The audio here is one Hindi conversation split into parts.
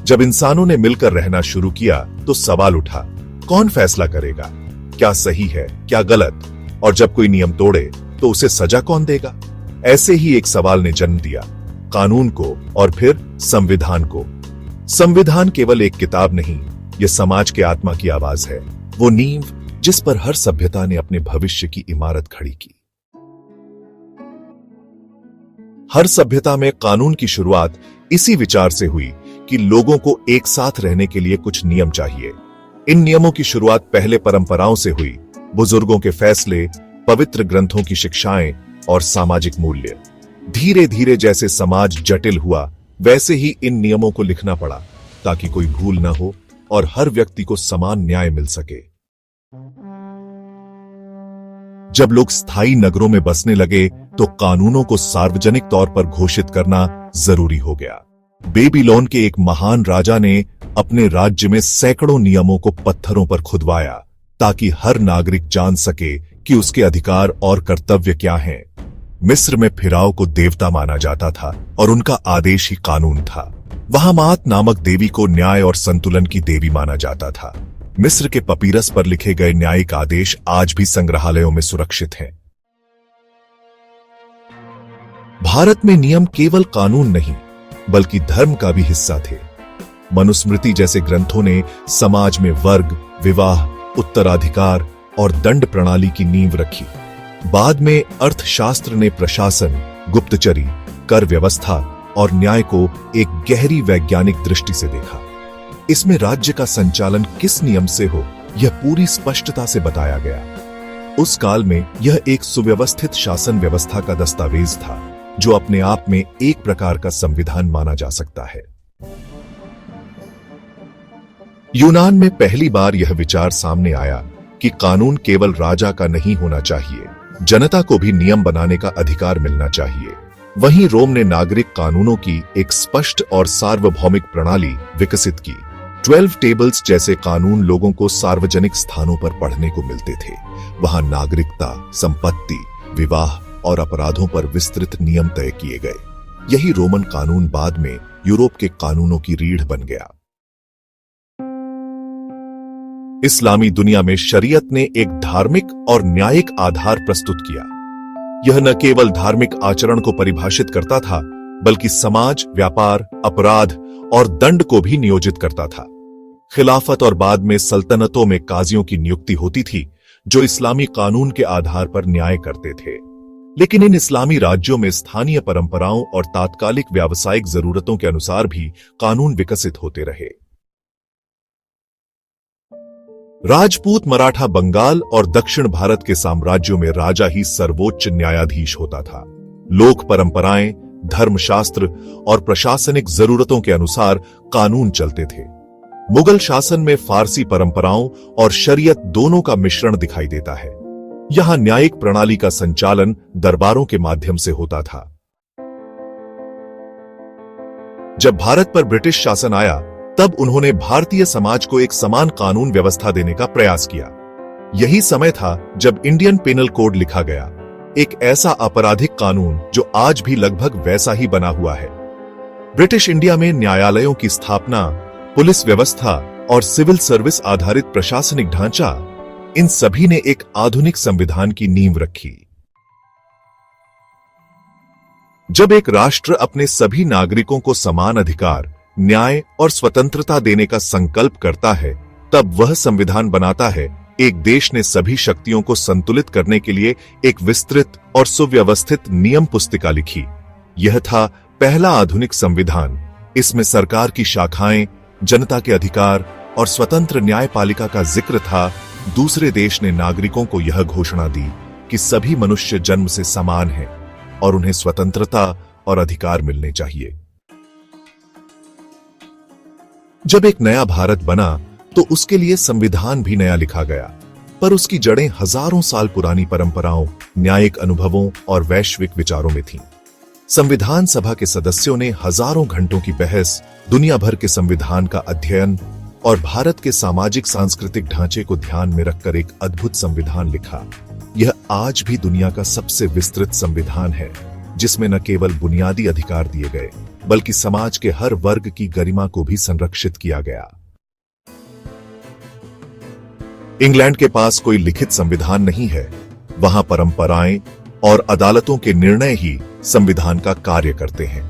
जब इंसानों ने मिलकर रहना शुरू किया तो सवाल उठा, कौन फैसला करेगा, क्या सही है, क्या गलत, और जब कोई नियम तोड़े तो उसे सजा कौन देगा। ऐसे ही एक सवाल ने जन्म दिया, कानून को और फिर संविधान को। संविधान केवल एक किताब नहीं, यह समाज के आत्मा की आवाज है, वो नींव जिस पर हर सभ्यता ने अपने भविष्य की इमारत खड़ी की। हर सभ्यता में कानून की शुरुआत इसी विचार से हुई कि लोगों को एक साथ रहने के लिए कुछ नियम चाहिए। इन नियमों की शुरुआत पहले परंपराओं से हुई, बुजुर्गों के फैसले, पवित्र ग्रंथों की शिक्षाएं और सामाजिक मूल्य। धीरे धीरे जैसे समाज जटिल हुआ, वैसे ही इन नियमों को लिखना पड़ा ताकि कोई भूल न हो और हर व्यक्ति को समान न्याय मिल सके। जब लोग स्थायी नगरों में बसने लगे तो कानूनों को सार्वजनिक तौर पर घोषित करना जरूरी हो गया। बेबीलोन के एक महान राजा ने अपने राज्य में सैकड़ों नियमों को पत्थरों पर खुदवाया ताकि हर नागरिक जान सके कि उसके अधिकार और कर्तव्य क्या हैं। मिस्र में फिराओ को देवता माना जाता था और उनका आदेश ही कानून था। वहां मात नामक देवी को न्याय और संतुलन की देवी माना जाता था। मिस्र के पपीरस पर लिखे गए न्यायिक आदेश आज भी संग्रहालयों में सुरक्षित हैं। भारत में नियम केवल कानून नहीं बल्कि धर्म का भी हिस्सा थे। मनुस्मृति जैसे ग्रंथों ने समाज में वर्ग, विवाह, उत्तराधिकार और दंड प्रणाली की नींव रखी। बाद में अर्थशास्त्र ने प्रशासन, गुप्तचरी, कर व्यवस्था और न्याय को एक गहरी वैज्ञानिक दृष्टि से देखा। इसमें राज्य का संचालन किस नियम से हो, यह पूरी स्पष्टता से बताया गया। उस काल में यह एक सुव्यवस्थित शासन व्यवस्था का दस्तावेज था जो अपने आप में एक प्रकार का संविधान माना जा सकता है। यूनान में पहली बार यह विचार सामने आया कि कानून केवल राजा का नहीं होना चाहिए, जनता को भी नियम बनाने का अधिकार मिलना चाहिए। वहीं रोम ने नागरिक कानूनों की एक स्पष्ट और सार्वभौमिक प्रणाली विकसित की। 12 टेबल्स जैसे कानून लोगों को सार्वजनिक स्थानों पर पढ़ने को मिलते थे। वहां नागरिकता, संपत्ति, विवाह और अपराधों पर विस्तृत नियम तय किए गए। यही रोमन कानून बाद में यूरोप के कानूनों की रीढ़ बन गया। इस्लामी दुनिया में शरीयत ने एक धार्मिक और न्यायिक आधार प्रस्तुत किया। यह न केवल धार्मिक आचरण को परिभाषित करता था बल्कि समाज, व्यापार, अपराध और दंड को भी नियोजित करता था। खिलाफत और बाद में सल्तनतों में काजियों की नियुक्ति होती थी जो इस्लामी कानून के आधार पर न्याय करते थे। लेकिन इन इस्लामी राज्यों में स्थानीय परंपराओं और तात्कालिक व्यावसायिक जरूरतों के अनुसार भी कानून विकसित होते रहे। राजपूत, मराठा, बंगाल और दक्षिण भारत के साम्राज्यों में राजा ही सर्वोच्च न्यायाधीश होता था। लोक परंपराएं, धर्मशास्त्र और प्रशासनिक जरूरतों के अनुसार कानून चलते थे। मुगल शासन में फारसी परंपराओं और शरीयत दोनों का मिश्रण दिखाई देता है। यहां न्यायिक प्रणाली का संचालन दरबारों के माध्यम से होता था। जब भारत पर ब्रिटिश शासन आया तब उन्होंने भारतीय समाज को एक समान कानून व्यवस्था देने का प्रयास किया। यही समय था जब इंडियन पेनल कोड लिखा गया, एक ऐसा आपराधिक कानून जो आज भी लगभग वैसा ही बना हुआ है। ब्रिटिश इंडिया में न्यायालयों की स्थापना, पुलिस व्यवस्था और सिविल सर्विस आधारित प्रशासनिक ढांचा, इन सभी ने एक आधुनिक संविधान की नींव रखी। जब एक राष्ट्र अपने सभी नागरिकों को समान अधिकार, न्याय और स्वतंत्रता देने का संकल्प करता है, तब वह संविधान बनाता है। एक देश ने सभी शक्तियों को संतुलित करने के लिए एक विस्तृत और सुव्यवस्थित नियम पुस्तिका लिखी। यह था पहला आधुनिक संविधान। इसमें सरकार की शाखाएं, जनता के अधिकार और स्वतंत्र न्यायपालिका का जिक्र था। दूसरे देश ने नागरिकों को यह घोषणा दी कि सभी मनुष्य जन्म से समान हैं और उन्हें स्वतंत्रता और अधिकार मिलने चाहिए। जब एक नया भारत बना तो उसके लिए संविधान भी नया लिखा गया, पर उसकी जड़ें हजारों साल पुरानी परंपराओं, न्यायिक अनुभवों और वैश्विक विचारों में थीं। संविधान सभा के सदस्यों ने हजारों घंटों की बहस, दुनिया भर के संविधान का अध्ययन और भारत के सामाजिक सांस्कृतिक ढांचे को ध्यान में रखकर एक अद्भुत संविधान लिखा। यह आज भी दुनिया का सबसे विस्तृत संविधान है, जिसमें न केवल बुनियादी अधिकार दिए गए बल्कि समाज के हर वर्ग की गरिमा को भी संरक्षित किया गया। इंग्लैंड के पास कोई लिखित संविधान नहीं है। वहां परंपराएं और अदालतों के निर्णय ही संविधान का कार्य करते हैं।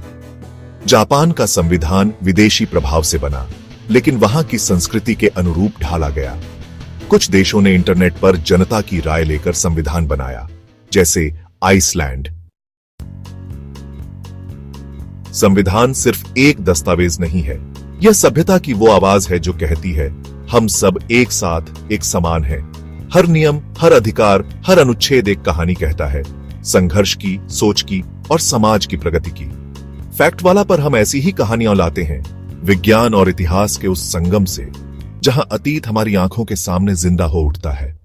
जापान का संविधान विदेशी प्रभाव से बना, लेकिन वहां की संस्कृति के अनुरूप ढाला गया। कुछ देशों ने इंटरनेट पर जनता की राय लेकर संविधान बनाया, जैसे आइसलैंड। संविधान सिर्फ एक दस्तावेज नहीं है, यह सभ्यता की वो आवाज है जो कहती है, हम सब एक साथ एक समान हैं। हर नियम, हर अधिकार, हर अनुच्छेद एक कहानी कहता है, संघर्ष की, सोच की और समाज की प्रगति की। फैक्ट वाला पर हम ऐसी ही कहानियां लाते हैं, विज्ञान और इतिहास के उस संगम से, जहां अतीत हमारी आंखों के सामने जिंदा हो उठता है।